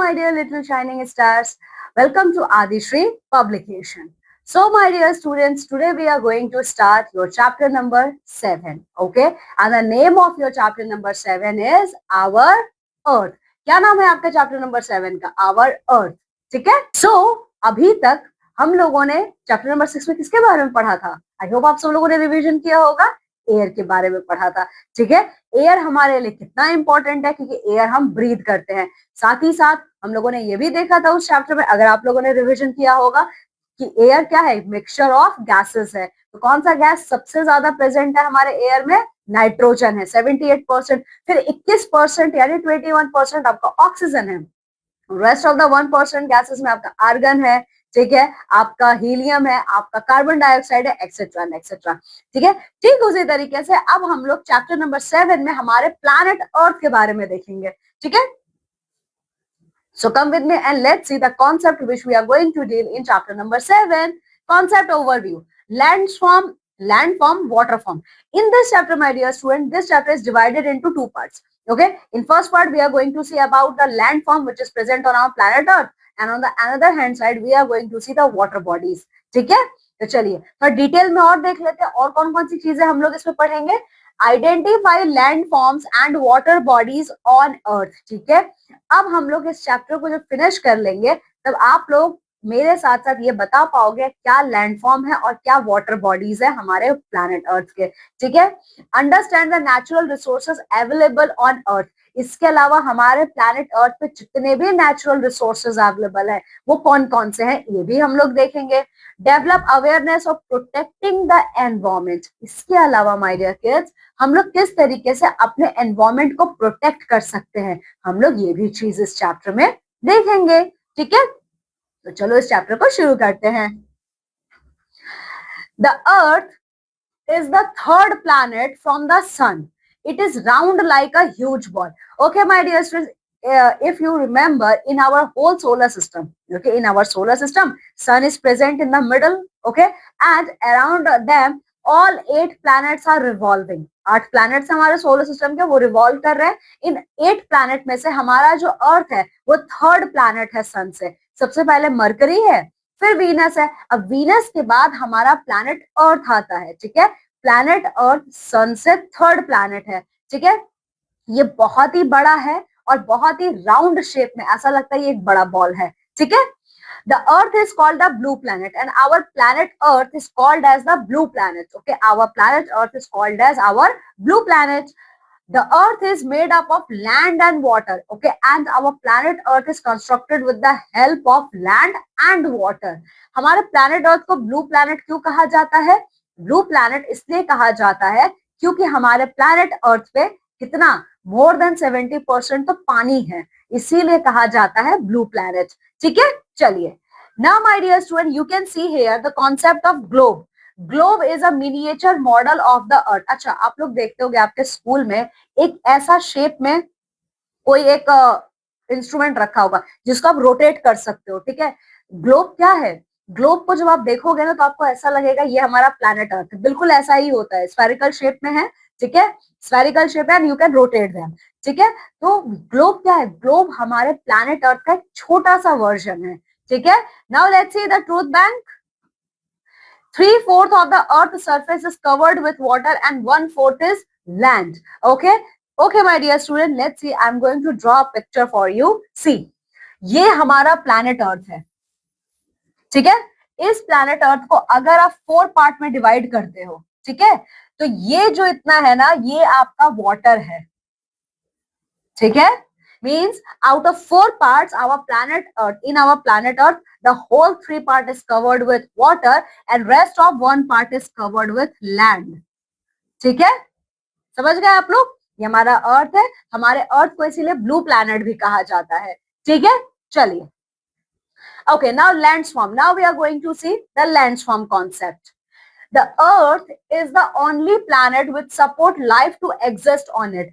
my dear little shining stars, welcome to Adishri publication. So my dear students, today we are going to start your chapter number 7, okay? And the name of your chapter number 7 is Our Earth. क्या नाम है आपका chapter number 7 का? Our Earth, ठीक है? So अभी तक हम लोगों ने चैप्टर नंबर 6 में किसके बारे में पढ़ा था? आई होप आप सब लोगों ने रिवीजन किया होगा, एयर के बारे में पढ़ा था, ठीक है? एयर हमारे लिए कितना इंपॉर्टेंट है, क्योंकि एयर हम ब्रीथ करते हैं। साथ ही साथ हम लोगों ने ये भी देखा था उस चैप्टर में, अगर आप लोगों ने रिवीजन किया होगा, कि एयर क्या है? मिक्सचर ऑफ गैसेस है। तो कौन सा गैस सबसे ज्यादा प्रेजेंट है हमारे एयर में? नाइट्रोजन है 78%। फिर 21% यानी 21% आपका ऑक्सीजन है। रेस्ट ऑफ द 1% गैसेस में आपका आर्गन है, ठीक है, आपका हीलियम है, आपका कार्बन डाइऑक्साइड है, एक्सेट्रा एक्सेट्रा, ठीक है। ठीक उसी तरीके से अब हम लोग चैप्टर नंबर 7 में हमारे प्लैनेट अर्थ के बारे में देखेंगे, ठीक है। So come with me and let's see the concept which we are going to deal in chapter number 7. Concept overview. Land form, water form. In this chapter, my dear student, this chapter is divided into two parts. Okay. In first part, we are going to see about the land form which is present on our planet Earth. And on the another hand side, we are going to see the water bodies. ठीक है, तो चलिए थोड़ा detail में और देख लेते हैं और कौन कौन सी चीजें हम लोग इसमें पढ़ेंगे। Identify land forms and water bodies on earth, ठीक है। अब हम लोग इस चैप्टर को जब फिनिश कर लेंगे तब आप लोग मेरे साथ साथ ये बता पाओगे क्या लैंडफॉर्म है और क्या वाटर बॉडीज है हमारे प्लैनेट अर्थ के, ठीक है। Understand the natural resources available on earth. इसके अलावा हमारे प्लैनेट अर्थ पे जितने भी नेचुरल रिसोर्सेज अवेलेबल है वो कौन कौन से हैं ये भी हम लोग देखेंगे। Develop awareness of protecting the environment. इसके अलावा माय डियर किड्स हम लोग किस तरीके से अपने एनवायरमेंट को प्रोटेक्ट कर सकते हैं, हम लोग ये भी चीज इस चैप्टर में देखेंगे, ठीक है। तो चलो इस चैप्टर को शुरू करते हैं। The earth is the third planet from the sun. It is round like a huge ball. Okay, my dear students, if you remember, in our whole solar system, okay, in our solar system, sun is present in the middle, okay, and around them all 8 planets are revolving. 8 planets हमारे solar system के वो revolve कर रहे हैं। इन 8 planet में से हमारा जो अर्थ है वो थर्ड प्लैनेट है सन से। सबसे पहले मरकरी है, फिर वीनस है। अब वीनस के बाद हमारा प्लैनेट अर्थ आता है, ठीक है। प्लैनेट अर्थ सन से थर्ड प्लैनेट है, ठीक है। ये बहुत ही बड़ा है और बहुत ही राउंड शेप में, ऐसा लगता है ये एक बड़ा बॉल है, ठीक है। The Earth is called the blue planet and our planet Earth is called as the blue planet. Okay, our planet Earth is called as our blue planet. The Earth is made up of land and water. Okay, and our planet Earth is constructed with the help of land and water. हमारे planet Earth को blue planet क्यों कहा जाता है? Blue planet इसलिए कहा जाता है क्योंकि हमारे प्लैनेट अर्थ पे कितना मोर देन 70% तो पानी है, इसीलिए कहा जाता है ब्लू प्लैनेट, ठीक है। चलिए now my dear student you can see here the concept of globe. Globe is a miniature model of the earth. अच्छा, आप लोग देखते होंगे आपके स्कूल में एक ऐसा शेप में कोई एक इंस्ट्रूमेंट रखा होगा जिसको आप रोटेट कर सकते हो, ठीक है। ग्लोब क्या है? ग्लोब को जब आप देखोगे ना तो आपको ऐसा लगेगा ये हमारा प्लैनेट अर्थ है। बिल्कुल ऐसा ही होता है, स्फेरिकल शेप में है, ठीक है। स्फेरिकल शेप है and you can rotate them, ठीक है। तो ग्लोब क्या है? ग्लोब हमारे प्लैनेट अर्थ का एक छोटा सा वर्जन है, ठीक है। Now let's see the truth bank. 3/4 of the earth surface is covered with water and 1/4 is land. Okay, okay my dear student, let's see, I'm going to draw a picture for you. See, ये हमारा planet earth है, ठीक है। इस planet earth को अगर आप 4 part में डिवाइड करते हो, ठीक है, तो ये जो इतना है ना ये आपका वाटर है, ठीक है। Means out of 4 parts our planet earth, in our planet earth the whole 3 part is covered with water and rest of 1 part is covered with land, ठीक है। समझ गए आप लोग? ये हमारा अर्थ है, हमारे अर्थ को इसीलिए ब्लू प्लैनेट भी कहा जाता है, ठीक है। चलिए okay, now landsform. Now we are going to see the landsform concept. The earth is the only planet which support life to exist on it,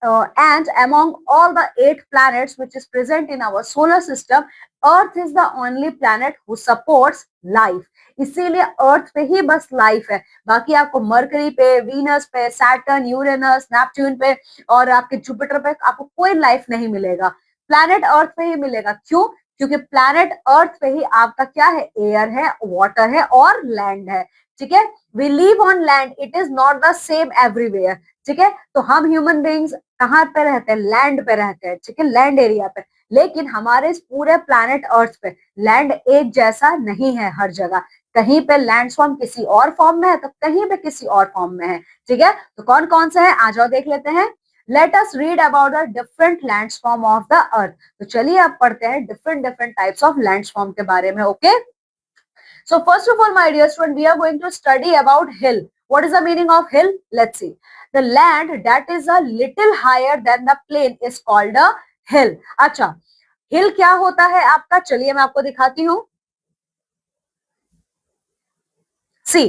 and among all the 8 planets which is present in our solar system, earth is the only planet who supports life. इसीलिए अर्थ पे ही बस life है, बाकी आपको mercury पे, Venus पे, Saturn, Uranus, Neptune पे और आपके जुपिटर पे आपको कोई लाइफ नहीं मिलेगा। प्लैनेट अर्थ पे ही मिलेगा। क्यों? क्योंकि प्लैनेट अर्थ पे ही आपका क्या है, एयर है, वाटर है और लैंड है। ठीक है, we live on land, it is not the same everywhere. ठीक है, तो हम ह्यूमन बींग्स कहाँ पे रहते हैं, लैंड पे रहते हैं। ठीक है, लैंड एरिया पे। लेकिन हमारे इस पूरे प्लैनेट अर्थ पे लैंड एक जैसा नहीं है हर जगह। कहीं पे लैंडफॉर्म किसी और फॉर्म में है तो कहीं पे किसी और फॉर्म में है। ठीक है, तो कौन कौन सा है, आ जाओ देख लेते हैं। Let us read about the different landform of the अर्थ। तो चलिए अब पढ़ते हैं different different types of landform के बारे में। Okay, so first of all, my dear student, we are going to study about hill. What is the meaning of hill? Let's see. The land that is a little higher than the plain is called a hill. अच्छा, हिल क्या होता है आपका, चलिए मैं आपको दिखाती हूँ। सी,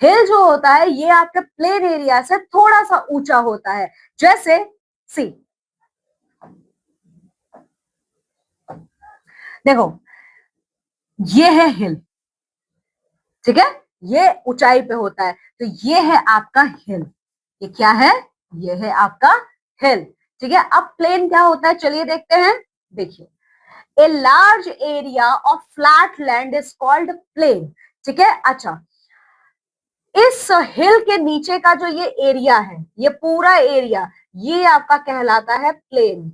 हिल जो होता है ये आपके प्लेन एरिया से थोड़ा सा ऊंचा होता है। जैसे सी, देखो ये है हिल। ठीक है, ये ऊंचाई पे होता है, तो ये है आपका हिल। ये क्या है, ये है आपका हिल। ठीक है, अब प्लेन क्या होता है, चलिए देखते हैं। देखिए, a large area of flat land is called plain. ठीक है, अच्छा, इस हिल के नीचे का जो ये एरिया है, ये पूरा एरिया, ये आपका कहलाता है प्लेन।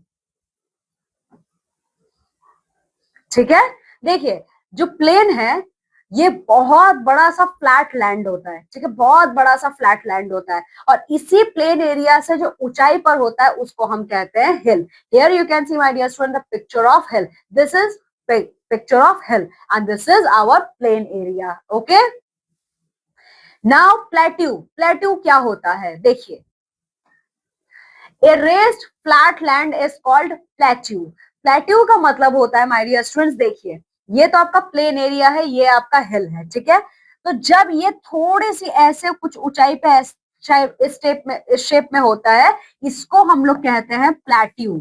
ठीक है, देखिए जो प्लेन है ये बहुत बड़ा सा फ्लैट लैंड होता है। ठीक है, बहुत बड़ा सा फ्लैट लैंड होता है, और इसी प्लेन एरिया से जो ऊंचाई पर होता है उसको हम कहते हैं hill. Here you can see my dear student the picture of hill. This is picture of hill and this is our plain area. Okay, now plateau. Plateau क्या होता है, देखिए, a raised flat land is called plateau. Plateau का मतलब होता है my dear students, देखिए ये तो आपका प्लेन एरिया है, ये आपका हिल है। ठीक है, तो जब ये थोड़े सी ऐसे कुछ ऊंचाई पे इस शेप में होता है, इसको हम लोग कहते हैं प्लेट्यू।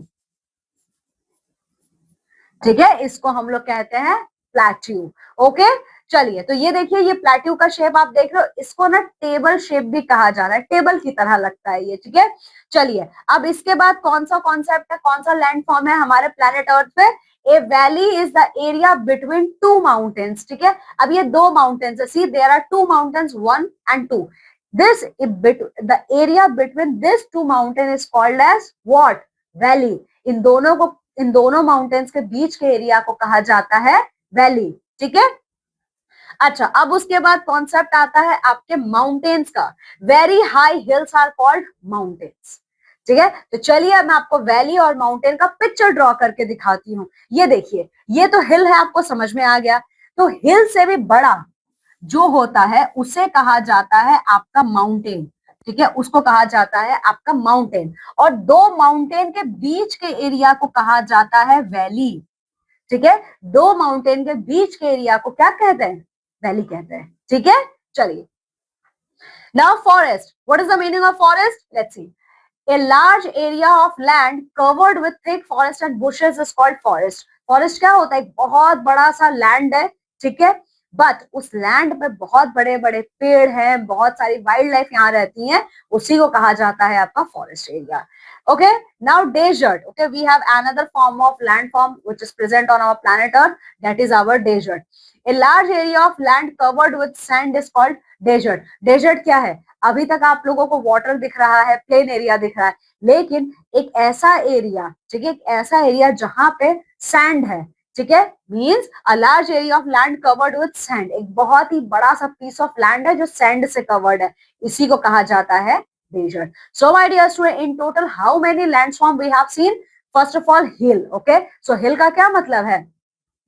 ठीक है, इसको हम लोग कहते हैं प्लेट्यू। ओके, चलिए, तो ये देखिए, ये प्लेट्यू का शेप आप देख रहे हो, इसको ना टेबल शेप भी कहा जा रहा है, टेबल की तरह लगता है ये। ठीक है, चलिए, अब इसके बाद कौन सा कॉन्सेप्ट है, कौन सा लैंड फॉर्म है हमारे प्लेनेट अर्थ पे, a valley is the area between two mountains. ठीक है, अब ये दो माउंटेन्स है, see there are two mountains, 1 and 2। This the area between this two mountain is called as what, valley. इन दोनों माउंटेन्स के बीच के एरिया को कहा जाता है वैली। ठीक है, अच्छा, अब उसके बाद कॉन्सेप्ट आता है आपके माउंटेन्स का। Very high hills are called mountains. ठीक है, तो चलिए अब मैं आपको वैली और माउंटेन का पिक्चर ड्रॉ करके दिखाती हूँ। ये देखिए, ये तो हिल है, आपको समझ में आ गया। तो हिल से भी बड़ा जो होता है उसे कहा जाता है आपका माउंटेन। ठीक है, उसको कहा जाता है आपका माउंटेन, और दो माउंटेन के बीच के एरिया को कहा जाता है वैली। ठीक है, दो माउंटेन के बीच के एरिया को क्या कहते हैं, वैली कहते हैं। ठीक है, चलिए, now forest. What is the meaning of forest, let's see. A large area of land covered with thick forest and bushes is called forest. Forest क्या होता है, एक बहुत बड़ा सा लैंड है। ठीक है, बट उस लैंड पे बहुत बड़े बड़े पेड़ हैं, बहुत सारी वाइल्ड लाइफ यहाँ रहती है, उसी को कहा जाता है आपका forest area. Okay, now desert. Okay, we have another form of land form which is present on our planet earth, that is our desert. A large area of land covered with sand is called desert. Desert क्या है, अभी तक आप लोगों को water दिख रहा है, प्लेन एरिया दिख रहा है, लेकिन एक ऐसा एरिया, ठीक है, एक ऐसा एरिया जहां पे सैंड है। ठीक है, means a large area of land covered with sand, एक बहुत ही बड़ा सा पीस ऑफ लैंड है जो सैंड से कवर्ड है, इसी को कहा जाता है desert. So my dear student, in total how many landform we have seen? First of all hill. Okay, so hill का क्या मतलब है,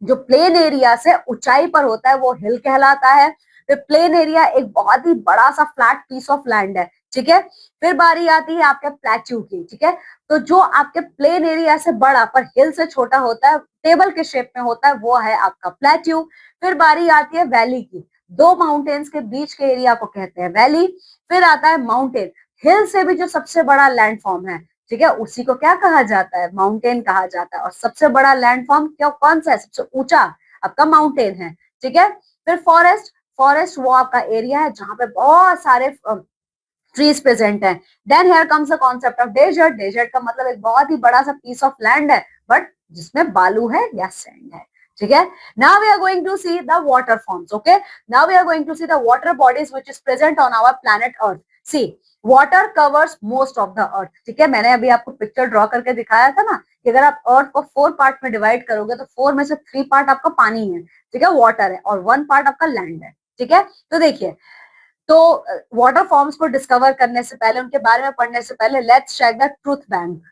जो प्लेन एरिया से ऊंचाई पर होता है वो हिल कहलाता है। फिर प्लेन एरिया एक बहुत ही बड़ा सा फ्लैट पीस ऑफ लैंड है। ठीक है, फिर बारी आती है आपके प्लेट्यू की। ठीक है, तो जो आपके प्लेन एरिया से बड़ा पर हिल से छोटा होता है, टेबल के शेप में होता है, वो है आपका प्लेट्यू। फिर बारी आती है वैली की, दो माउंटेन्स के बीच के एरिया को कहते हैं वैली। फिर आता है माउंटेन, हिल से भी जो सबसे बड़ा लैंड फॉर्म है, ठीक है, उसी को क्या कहा जाता है, माउंटेन कहा जाता है। और सबसे बड़ा लैंड फॉर्म क्या, कौन सा है, सबसे ऊंचा आपका माउंटेन है। ठीक है, फिर फॉरेस्ट। फॉरेस्ट वो आपका एरिया है जहां पे बहुत सारे ट्रीज प्रेजेंट है। Then here comes the concept of desert. Desert का मतलब एक बहुत ही बड़ा सा पीस ऑफ लैंड है, बट जिसमें बालू है या सैंड है, ठीक है। Now we are going to see the water forms, okay. Now we are going to see the water bodies which is present on our planet earth. Sea, water covers most of the earth, ठीक है। मैंने अभी आपको picture draw करके दिखाया था ना कि अगर आप अर्थ को 4 पार्ट में डिवाइड करोगे तो 4 में से 3 पार्ट आपका पानी है, ठीक है, वाटर है, और 1 पार्ट आपका लैंड है, ठीक है। तो देखिए, तो वाटर फॉर्म्स को डिस्कवर करने से पहले, उनके बारे में पढ़ने से पहले, let's check the truth bank.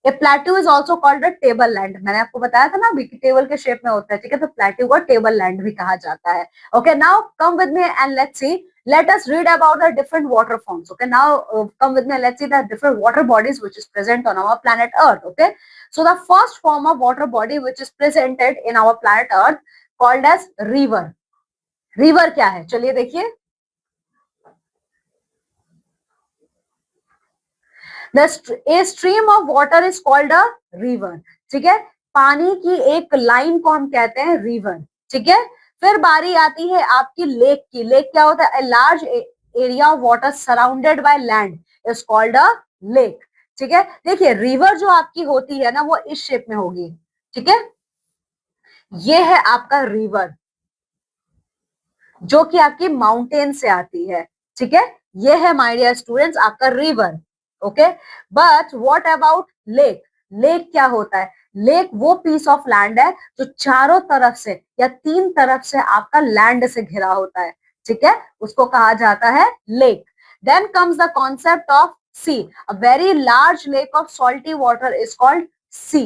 A plateau is also called a table land. मैंने आपको बताया था ना अभी कि टेबल के शेप में होता है, ठीक है। तो प्लेट्यू को टेबल लैंड भी कहा जाता है। Okay, now come with me and let's see, let us read about the different water forms. Okay, now come with me, let's see the different water bodies which is present on our planet earth. Okay, so the first form of water body which is presented in our planet earth called as river. River क्या है, चलिए देखिए। A stream of water is called a river, ठीक है। पानी की एक line को हम कहते हैं रिवर, ठीक है। फिर बारी आती है आपकी लेक की। लेक क्या होता है? Large area of water surrounded by land is called a lake, ठीक है। देखिए, रिवर जो आपकी होती है ना वो इस शेप में होगी, ठीक है। ये है आपका रिवर जो कि आपकी माउंटेन से आती है, ठीक है। ये है माय डियर स्टूडेंट्स आपका river, okay. But what about lake? Lake क्या होता है? लेक वो पीस ऑफ लैंड है जो चारों तरफ से या 3 तरफ से आपका लैंड से घिरा होता है, ठीक है, उसको कहा जाता है lake. Then comes the concept of sea. A very large lake of salty water is called sea,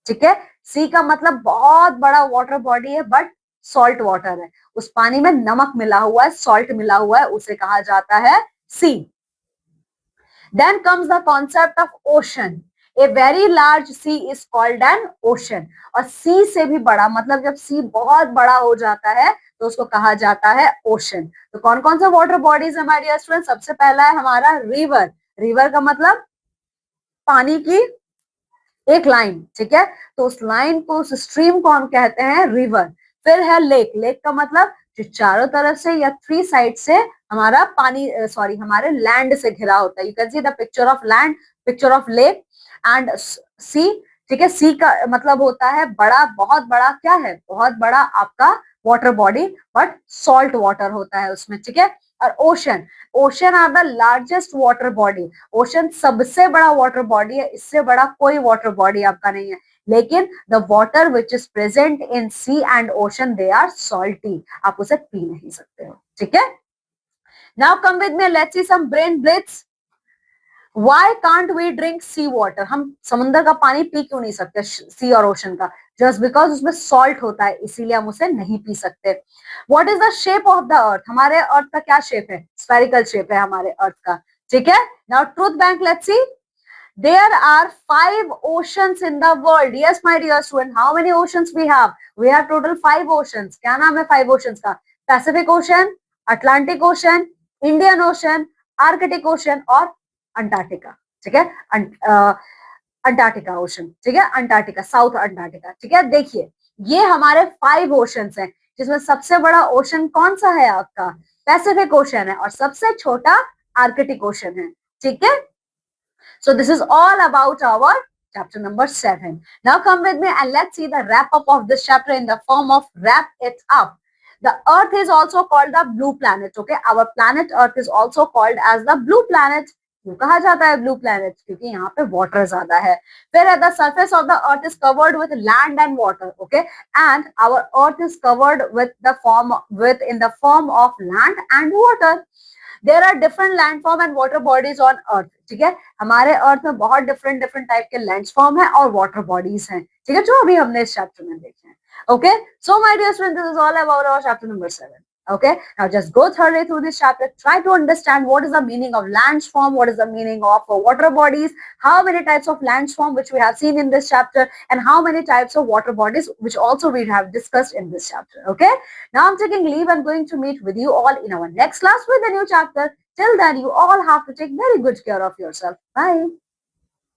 ठीक है। सी का मतलब बहुत बड़ा वाटर बॉडी है बट सॉल्ट वाटर है, उस पानी में नमक मिला हुआ है, सॉल्ट मिला हुआ है, उसे कहा जाता है sea. Then comes the concept of ocean. A very large sea is called an ocean. और सी से भी बड़ा, मतलब जब सी बहुत बड़ा हो जाता है तो उसको कहा जाता है ओशन। तो कौन कौन सा वाटर बॉडीज है हमारे डियर स्टूडेंट? सबसे पहला है हमारा रिवर। रिवर का मतलब पानी की एक लाइन, ठीक है। तो उस लाइन को, उस स्ट्रीम को हम कहते हैं रिवर। फिर है लेक। लेक का मतलब जो चारों तरफ से या 3 साइड से हमारा पानी, सॉरी, हमारे लैंड से घिरा होता है। You can see the picture of land, picture of lake and sea, ठीक है। सी का मतलब होता है बड़ा, बहुत बड़ा। क्या है? बहुत बड़ा आपका water body but salt water होता है उसमें, ठीक है। और ocean, ocean are the largest water body. Ocean सबसे बड़ा वाटर बॉडी है, इससे बड़ा कोई वाटर बॉडी आपका नहीं है। लेकिन the water which is present in sea and ocean they are salty, आप उसे पी नहीं सकते हो, ठीक है। Now come with me, let's see some brain blitz. Why can't we drink sea water? हम समुद्र का पानी पी क्यों नहीं सकते, सी और ओशन का? जस्ट बिकॉज उसमें सॉल्ट होता है, इसीलिए हम उसे नहीं पी सकते। What is the shape of the अर्थ? हमारे अर्थ का क्या शेप है? स्फेरिकल शेप है हमारे अर्थ का, ठीक है। Now truth bank, let's see. There are 5 oceans in the world. Yes, my dear student. How many oceans we have? We have total 5 oceans. क्या नाम है 5 oceans का? Pacific Ocean, Atlantic Ocean, Indian Ocean, Arctic Ocean और Antarctica, ठीक है। Antarctica ocean, ठीक है, Antarctica, south Antarctica, ठीक है। देखिए, ये हमारे 5 ओशंस हैं, जिसमें सबसे बड़ा ओशन कौन सा है आपका? पैसिफिक ओशन है, और सबसे छोटा आर्कटिक ओशन है, ठीक है। So this is all about our chapter number 7. Now come with me and let's see the wrap up of this chapter in the form of wrap it up. The earth is also called the blue planet, okay? Our planet earth is also called as the blue planet. क्यों कहा जाता है blue planet? क्योंकि यहाँ पे water ज्यादा है। फिर at the surface of the earth is covered with land and water, okay? And our earth is covered with in the form of land and water. There are different landform and water bodies on earth, ठीक है। हमारे earth में बहुत different different type के landform है और water bodies हैं, ठीक है, जो अभी हमने इस चैप्टर में देखे हैं। Okay, so my dear student, this is all about our chapter number 7. Okay, now just go thoroughly through this chapter. Try to understand what is the meaning of landsform, what is the meaning of water bodies, how many types of landsform which we have seen in this chapter, and how many types of water bodies which also we have discussed in this chapter. Okay, now I'm taking leave and going to meet with you all in our next class with a new chapter. Till then, you all have to take very good care of yourself. Bye.